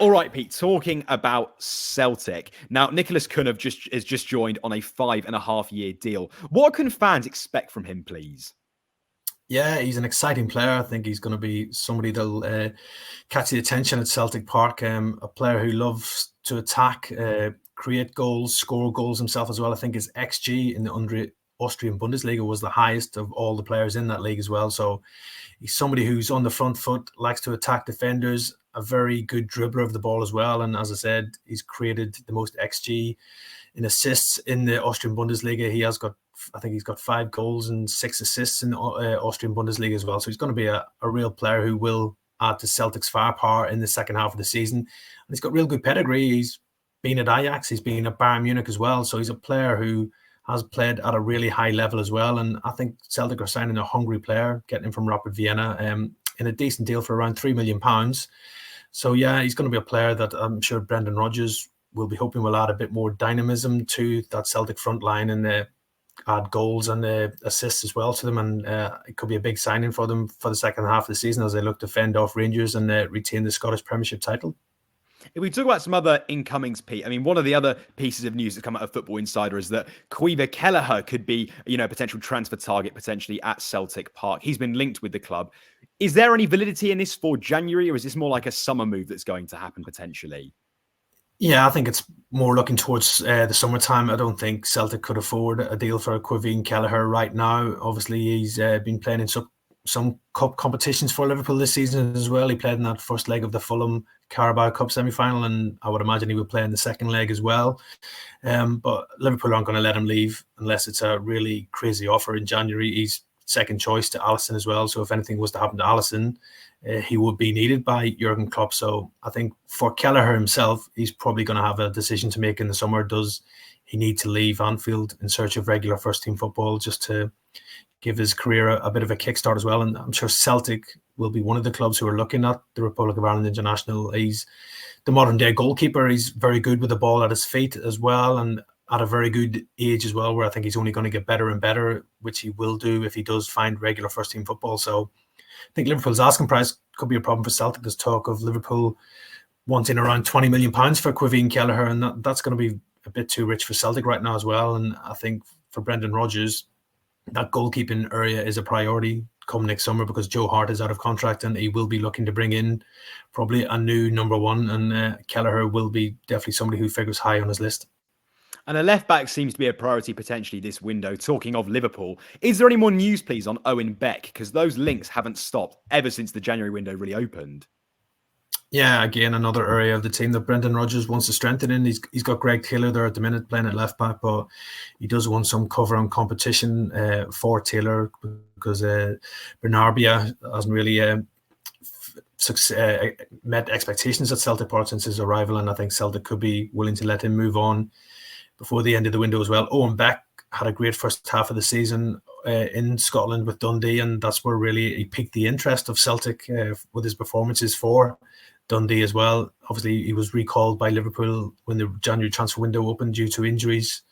All right, Pete, talking about Celtic. Now, Nicolas Kuhn has just joined on a 5.5-year deal. What can fans expect from him, please? Yeah, he's an exciting player. I think he's going to be somebody that'll catch the attention at Celtic Park. A player who loves to attack, create goals, score goals himself as well. I think his XG in the Austrian Bundesliga was the highest of all the players in that league as well. So he's somebody who's on the front foot, likes to attack defenders, a very good dribbler of the ball as well. And as I said, he's created the most XG in assists in the Austrian Bundesliga. I think he's got 5 goals and 6 assists in the Austrian Bundesliga as well. So he's going to be a real player who will add to Celtic's firepower in the second half of the season. And he's got real good pedigree. He's been at Ajax, he's been at Bayern Munich as well. So he's a player who has played at a really high level as well. And I think Celtic are signing a hungry player, getting him from Rapid Vienna in a decent deal for around £3 million. So yeah, he's going to be a player that I'm sure Brandon Rodgers will be hoping will add a bit more dynamism to that Celtic front line and add goals and assists as well to them. And it could be a big signing for them for the second half of the season as they look to fend off Rangers and retain the Scottish Premiership title. If we talk about some other incomings, Pete, I mean, one of the other pieces of news that's come out of Football Insider is that Caoimhe Kelleher could be, a potential transfer target potentially at Celtic Park. He's been linked with the club. Is there any validity in this for January, or is this more like a summer move that's going to happen potentially? Yeah, I think it's more looking towards the summertime. I don't think Celtic could afford a deal for Caoimhe Kelleher right now. Obviously, he's been playing in some cup competitions for Liverpool this season as well. He played in that first leg of the Fulham Carabao Cup semi-final, and I would imagine he would play in the second leg as well. But Liverpool aren't going to let him leave unless it's a really crazy offer in January. He's second choice to Alisson as well. So if anything was to happen to Alisson, he would be needed by Jurgen Klopp. So I think for Kelleher himself, he's probably going to have a decision to make in the summer. Does he need to leave Anfield in search of regular first-team football just to give his career a bit of a kickstart as well? And I'm sure Celtic will be one of the clubs who are looking at the Republic of Ireland international. He's the modern-day goalkeeper. He's very good with the ball at his feet as well, and at a very good age as well, where I think he's only going to get better and better, which he will do if he does find regular first-team football. So I think Liverpool's asking price could be a problem for Celtic. There's talk of Liverpool wanting around £20 million for Caoimhe Kelleher, and that's going to be a bit too rich for Celtic right now as well. And I think for Brendan Rodgers, that goalkeeping area is a priority come next summer because Joe Hart is out of contract and he will be looking to bring in probably a new number one, and Kelleher will be definitely somebody who figures high on his list. And a left-back seems to be a priority potentially this window. Talking of Liverpool, is there any more news, please, on Owen Beck? Because those links haven't stopped ever since the January window really opened. Yeah, again, another area of the team that Brendan Rodgers wants to strengthen in. He's got Greg Taylor there at the minute playing at left-back, but he does want some cover and competition for Taylor because Bernabia hasn't really met expectations at Celtic Park since his arrival, and I think Celtic could be willing to let him move on before the end of the window as well. Owen Beck had a great first half of the season in Scotland with Dundee, and that's where really he piqued the interest of Celtic with his performances for Dundee as well. Obviously, he was recalled by Liverpool when the January transfer window opened due to injuries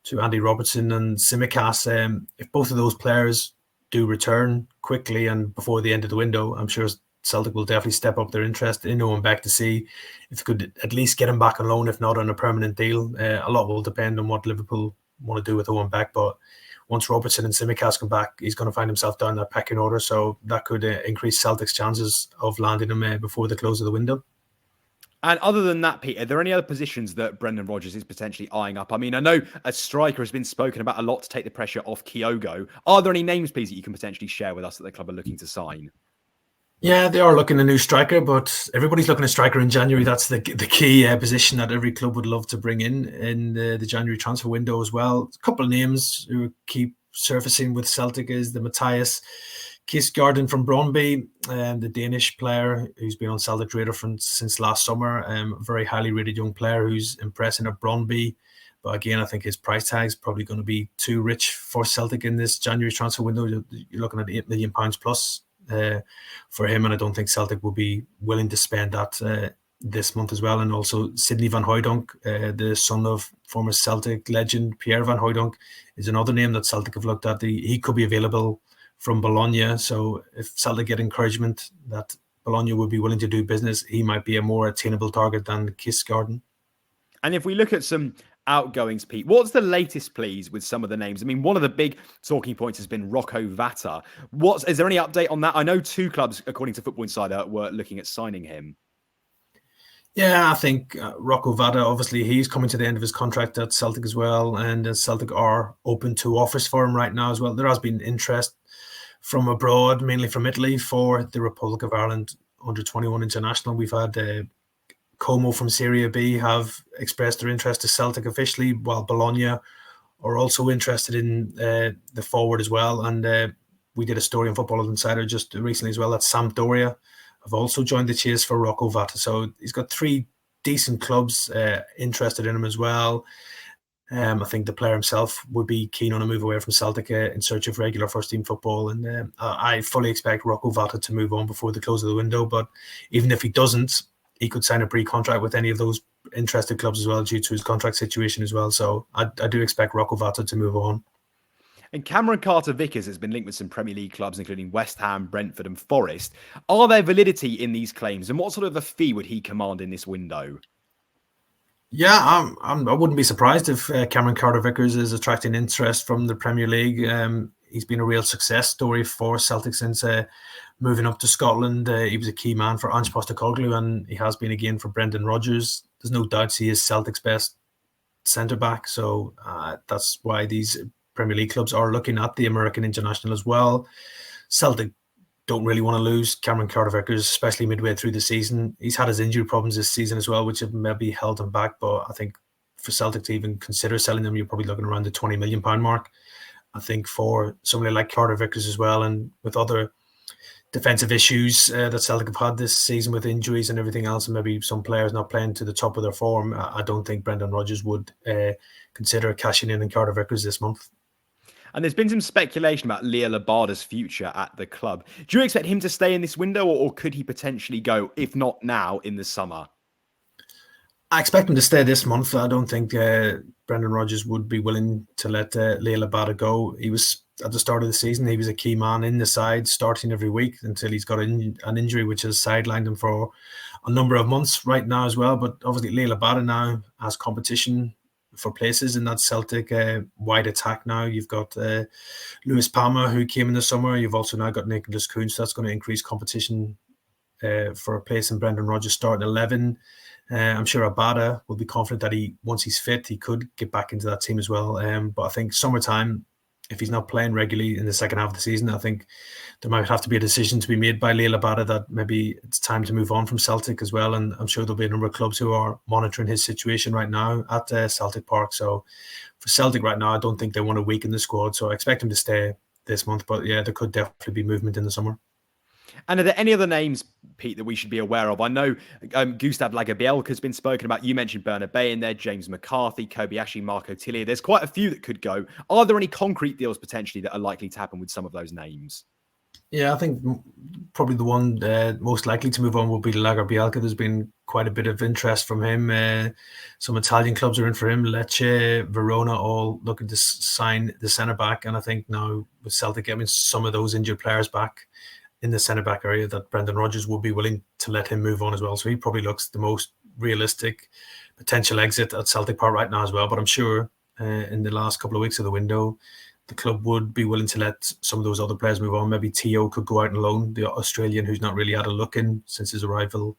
to Andy Robertson and Tsimikas. If both of those players do return quickly and before the end of the window, I'm sure Celtic will definitely step up their interest in Owen Beck to see if they could at least get him back on loan, if not on a permanent deal. A lot will depend on what Liverpool want to do with Owen Beck, but once Robertson and Tsimikas come back, he's going to find himself down that pecking order, so that could increase Celtic's chances of landing him before the close of the window. And other than that, Pete, are there any other positions that Brendan Rodgers is potentially eyeing up? I mean, I know a striker has been spoken about a lot to take the pressure off Kyogo. Are there any names, please, that you can potentially share with us that the club are looking to sign? Yeah, they are looking at a new striker, but everybody's looking at a striker in January. That's the key position that every club would love to bring in the January transfer window as well. A couple of names who keep surfacing with Celtic is the Matthias Kiesgaarden from Brøndby, the Danish player who's been on Celtic's radar since last summer. A very highly rated young player who's impressing at Brøndby. But again, I think his price tag is probably going to be too rich for Celtic in this January transfer window. You're looking at £8 million plus for him, and I don't think Celtic will be willing to spend that this month as well. And also Sidney van Hooijdonk, the son of former Celtic legend Pierre van Hooijdonk, is another name that Celtic have looked at. He could be available from Bologna, so if Celtic get encouragement that Bologna would be willing to do business, he might be a more attainable target than Kiss-Garden. And if we look at some outgoings, Pete, what's the latest, please, with some of the names? I mean, one of the big talking points has been Rocco Vata. Is there any update on that? I know 2 clubs, according to Football Insider, were looking at signing him. Yeah, I think Rocco Vata, obviously, he's coming to the end of his contract at Celtic as well, and Celtic are open to offers for him right now as well. There has been interest from abroad, mainly from Italy, for the Republic of Ireland under-21 international. We've had Como from Serie B have expressed their interest to Celtic officially, while Bologna are also interested in the forward as well. And we did a story on Football Insider just recently as well that Sampdoria have also joined the chase for Rocco Vata. So he's got 3 decent clubs interested in him as well. I think the player himself would be keen on a move away from Celtic in search of regular first-team football. And I fully expect Rocco Vata to move on before the close of the window. But even if he doesn't, he could sign a pre-contract with any of those interested clubs as well due to his contract situation as well. So I do expect Rocco Vata to move on. And Cameron Carter-Vickers has been linked with some Premier League clubs, including West Ham, Brentford and Forest. Are there validity in these claims? And what sort of a fee would he command in this window? Yeah, I wouldn't be surprised if Cameron Carter-Vickers is attracting interest from the Premier League. He's been a real success story for Celtic since moving up to Scotland. He was a key man for Ange Postecoglou, and he has been again for Brandon Rodgers. There's no doubt he is Celtic's best centre-back, so that's why these Premier League clubs are looking at the American international as well. Celtic don't really want to lose Cameron Carter-Vickers, especially midway through the season. He's had his injury problems this season as well, which have maybe held him back. But I think for Celtic to even consider selling them, you're probably looking around the £20 million mark. I think for somebody like Carter-Vickers as well, and with other defensive issues that Celtic have had this season with injuries and everything else, and maybe some players not playing to the top of their form, I don't think Brandon Rodgers would consider cashing in on Carter-Vickers this month. And there's been some speculation about Liel Abada's future at the club. Do you expect him to stay in this window, or could he potentially go, if not now, in the summer? I expect him to stay this month. I don't think Brendan Rodgers would be willing to let Liel Abada go. He was, at the start of the season, he was a key man in the side, starting every week until he's got an injury which has sidelined him for a number of months right now as well. But obviously Liel Abada now has competition for places in that Celtic wide attack now. You've got Lewis Palmer, who came in the summer. You've also now got Nicolas Kuhn, so that's going to increase competition for a place in Brendan Rodgers' starting 11. I'm sure Abada will be confident that once he's fit, he could get back into that team as well. But I think summertime, if he's not playing regularly in the second half of the season, I think there might have to be a decision to be made by Liel Abada that maybe it's time to move on from Celtic as well. And I'm sure there'll be a number of clubs who are monitoring his situation right now at Celtic Park. So for Celtic right now, I don't think they want to weaken the squad. So I expect him to stay this month. But yeah, there could definitely be movement in the summer. And are there any other names, Pete, that we should be aware of? I know Gustav Lagerbielke has been spoken about. You mentioned Bernard Bay in there, James McCarthy, Kobayashi, Marco Tillier. There's quite a few that could go. Are there any concrete deals potentially that are likely to happen with some of those names? Yeah, I think probably the one most likely to move on will be Lagerbielke. There's been quite a bit of interest from him. Some Italian clubs are in for him. Lecce, Verona, all looking to sign the centre-back. And I think now with Celtic getting some of those injured players back in the centre-back area, that Brendan Rodgers will be willing to let him move on as well. So he probably looks the most realistic potential exit at Celtic Park right now as well. But I'm sure in the last couple of weeks of the window, the club would be willing to let some of those other players move on. Maybe Tio could go out on loan, the Australian who's not really had a look in since his arrival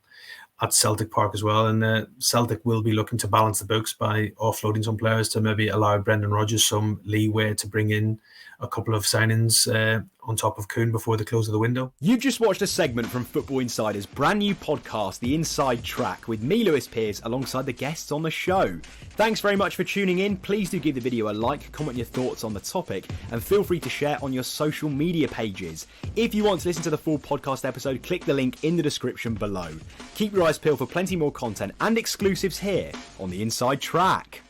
at Celtic Park as well. And Celtic will be looking to balance the books by offloading some players to maybe allow Brendan Rodgers some leeway to bring in a couple of signings on top of Kuhn before the close of the window. You've just watched a segment from Football Insider's brand new podcast, The Inside Track, with me, Lewis Pearce, alongside the guests on the show. Thanks very much for tuning in. Please do give the video a like, comment your thoughts on the topic, and feel free to share on your social media pages. If you want to listen to the full podcast episode, click the link in the description below. Keep your eyes peeled for plenty more content and exclusives here on The Inside Track.